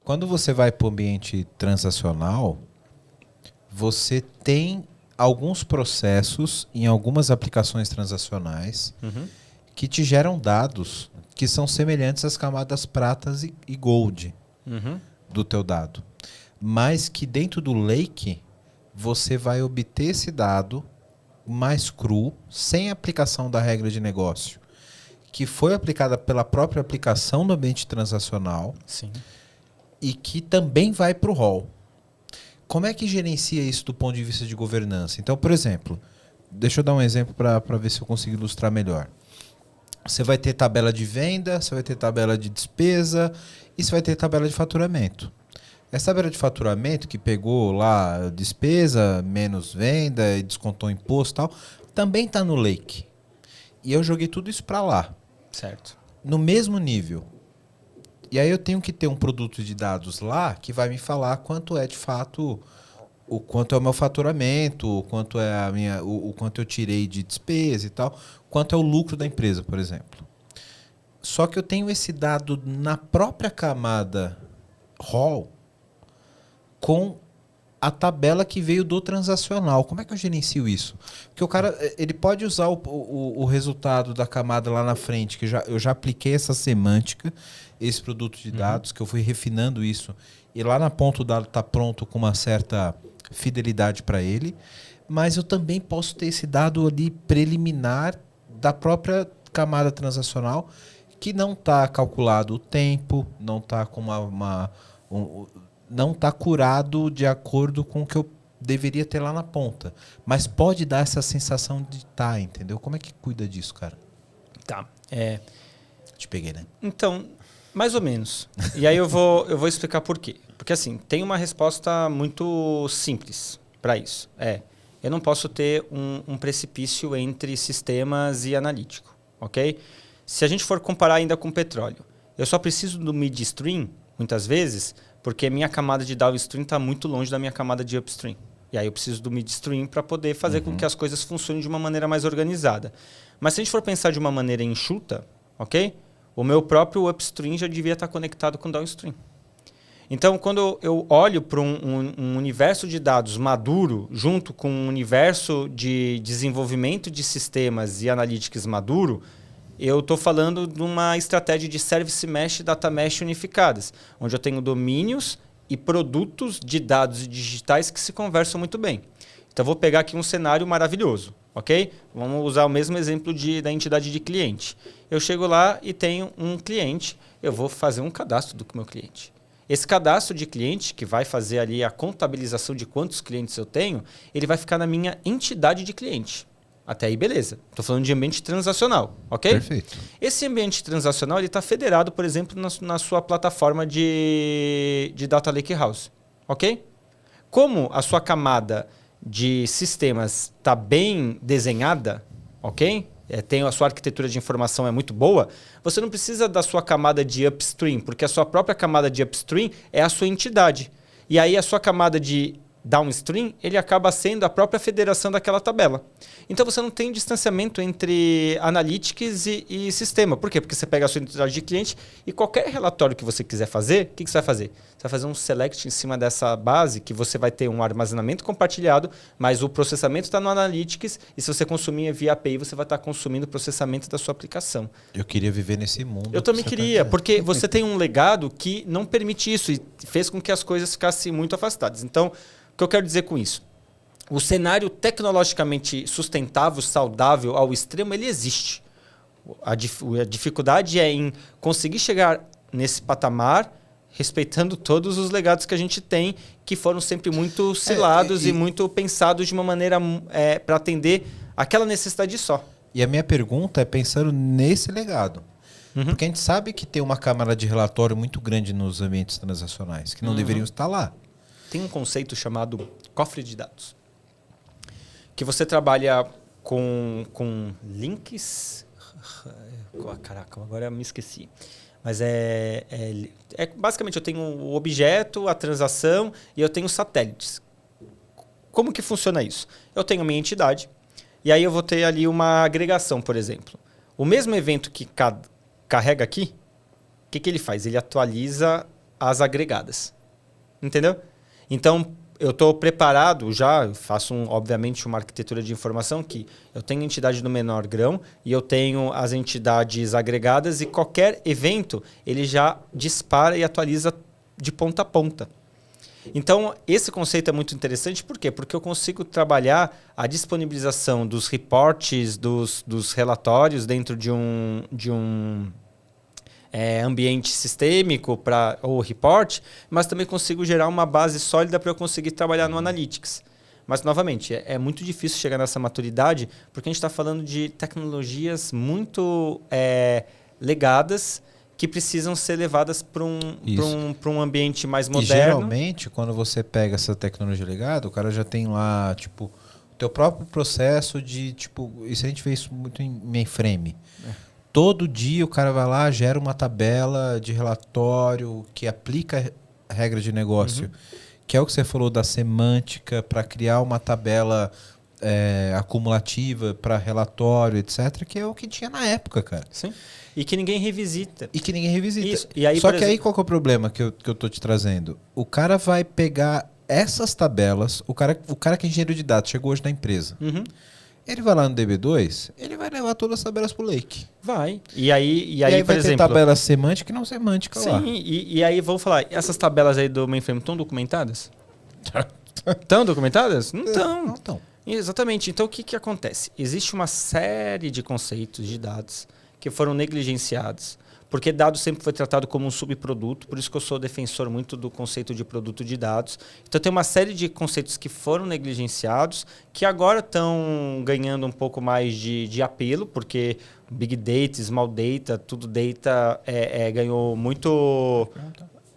Quando você vai para o ambiente transacional, você tem alguns processos em algumas aplicações transacionais que te geram dados que são semelhantes às camadas pratas e gold do teu dado. Mas que dentro do lake você vai obter esse dado mais cru, sem aplicação da regra de negócio, que foi aplicada pela própria aplicação do ambiente transacional. Sim. E que também vai para o hall. Como é que gerencia isso do ponto de vista de governança? Então, por exemplo, deixa eu dar um exemplo para ver se eu consigo ilustrar melhor. Você vai ter tabela de venda, você vai ter tabela de despesa e você vai ter tabela de faturamento. Essa tabela de faturamento que pegou lá despesa, menos venda, e descontou imposto e tal, também está no lake. E eu joguei tudo isso para lá. Certo. No mesmo nível. E aí eu tenho que ter um produto de dados lá que vai me falar quanto é de fato, o quanto é o meu faturamento, o quanto é o quanto eu tirei de despesa e tal, quanto é o lucro da empresa, por exemplo. Só que eu tenho esse dado na própria camada RAW com a tabela que veio do transacional. Como é que eu gerencio isso? Porque o cara ele pode usar o resultado da camada lá na frente, que eu já apliquei essa semântica, esse produto de dados, que eu fui refinando isso, e lá na ponta o dado está pronto com uma certa fidelidade para ele, mas eu também posso ter esse dado ali preliminar da própria camada transacional, que não está calculado o tempo, não está com não está curado de acordo com o que eu deveria ter lá na ponta. Mas pode dar essa sensação de estar, entendeu? Como é que cuida disso, cara? Tá. Te peguei, né? Então, mais ou menos. E aí eu vou explicar por quê. Porque assim, tem uma resposta muito simples para isso. Eu não posso ter um precipício entre sistemas e analítico, ok? Se a gente for comparar ainda com petróleo, eu só preciso do midstream, muitas vezes, porque minha camada de downstream está muito longe da minha camada de upstream. E aí eu preciso do midstream para poder fazer com que as coisas funcionem de uma maneira mais organizada. Mas se a gente for pensar de uma maneira enxuta, ok? O meu próprio upstream já devia estar conectado com o downstream. Então, quando eu olho para um universo de dados maduro, junto com um universo de desenvolvimento de sistemas e analytics maduro, eu estou falando de uma estratégia de Service Mesh e Data Mesh unificadas, onde eu tenho domínios e produtos de dados digitais que se conversam muito bem. Então, eu vou pegar aqui um cenário maravilhoso, ok? Vamos usar o mesmo exemplo da entidade de cliente. Eu chego lá e tenho um cliente, eu vou fazer um cadastro do meu cliente. Esse cadastro de cliente, que vai fazer ali a contabilização de quantos clientes eu tenho, ele vai ficar na minha entidade de cliente. Até aí, beleza. Estou falando de ambiente transacional, ok? Perfeito. Esse ambiente transacional está federado, por exemplo, na sua plataforma de Data Lakehouse, ok? Como a sua camada de sistemas está bem desenhada, ok? A sua arquitetura de informação é muito boa, você não precisa da sua camada de upstream, porque a sua própria camada de upstream é a sua entidade. E aí a sua camada de downstream, ele acaba sendo a própria federação daquela tabela. Então você não tem distanciamento entre analytics e sistema. Por quê? Porque você pega a sua entidade de cliente e qualquer relatório que você quiser fazer, o que você vai fazer? Você vai fazer um select em cima dessa base, que você vai ter um armazenamento compartilhado, mas o processamento está no analytics, e se você consumir via API, você vai estar consumindo o processamento da sua aplicação. Eu queria viver nesse mundo. Eu também queria, porque você tem um legado que não permite isso e fez com que as coisas ficassem muito afastadas. Então, o que eu quero dizer com isso? O cenário tecnologicamente sustentável, saudável ao extremo, ele existe. A dificuldade é em conseguir chegar nesse patamar respeitando todos os legados que a gente tem, que foram sempre muito selados e muito pensados de uma maneira para atender aquela necessidade só. E a minha pergunta é pensando nesse legado. Porque a gente sabe que tem uma câmara de relatório muito grande nos ambientes transacionais, que não deveriam estar lá. Tem um conceito chamado cofre de dados, que você trabalha com links. Caraca, agora eu me esqueci. Mas basicamente eu tenho o objeto, a transação e eu tenho satélites. Como que funciona isso? Eu tenho a minha entidade e aí eu vou ter ali uma agregação, por exemplo. O mesmo evento que carrega aqui, o que ele faz? Ele atualiza as agregadas. Entendeu? Então, eu estou preparado já, faço, obviamente, uma arquitetura de informação que eu tenho a entidade do menor grão e eu tenho as entidades agregadas e qualquer evento, ele já dispara e atualiza de ponta a ponta. Então, esse conceito é muito interessante, por quê? Porque eu consigo trabalhar a disponibilização dos reportes, dos relatórios dentro de um ambiente sistêmico ou report, mas também consigo gerar uma base sólida para eu conseguir trabalhar no Analytics. Mas, novamente, é muito difícil chegar nessa maturidade, porque a gente está falando de tecnologias muito legadas, que precisam ser levadas para um ambiente mais moderno. E geralmente, quando você pega essa tecnologia ligada, o cara já tem lá, tipo, o teu próprio processo de, tipo, isso a gente vê isso muito em mainframe. Todo dia o cara vai lá, gera uma tabela de relatório que aplica a regra de negócio, que é o que você falou da semântica, para criar uma tabela acumulativa para relatório, etc., que é o que tinha na época, cara. Sim. E que ninguém revisita. Isso. E aí, só que aí qual que é o problema que eu tô te trazendo? O cara vai pegar essas tabelas, o cara que é engenheiro de dados, chegou hoje na empresa. Ele vai lá no DB2, ele vai levar todas as tabelas pro Lake. Vai. E aí vai por exemplo... ter tabela semântica e não semântica lá. Sim, e aí vamos falar, essas tabelas aí do mainframe estão documentadas? Estão documentadas? Não estão. Não estão. Exatamente. Então, o que acontece? Existe uma série de conceitos de dados que foram negligenciados, porque dados sempre foi tratado como um subproduto, por isso que eu sou defensor muito do conceito de produto de dados. Então, tem uma série de conceitos que foram negligenciados, que agora estão ganhando um pouco mais de apelo, porque Big Data, Small Data, tudo data ganhou muito...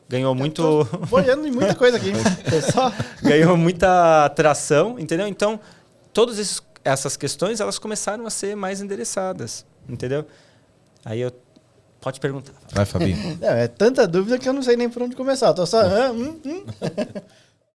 Ganhou muito... Tô boiando em muita coisa aqui. Só... Ganhou muita atração, entendeu? Então, todas essas questões, elas começaram a ser mais endereçadas, entendeu? Aí pode perguntar. Vai, Fabinho. É tanta dúvida que eu não sei nem por onde começar. Eu tô só...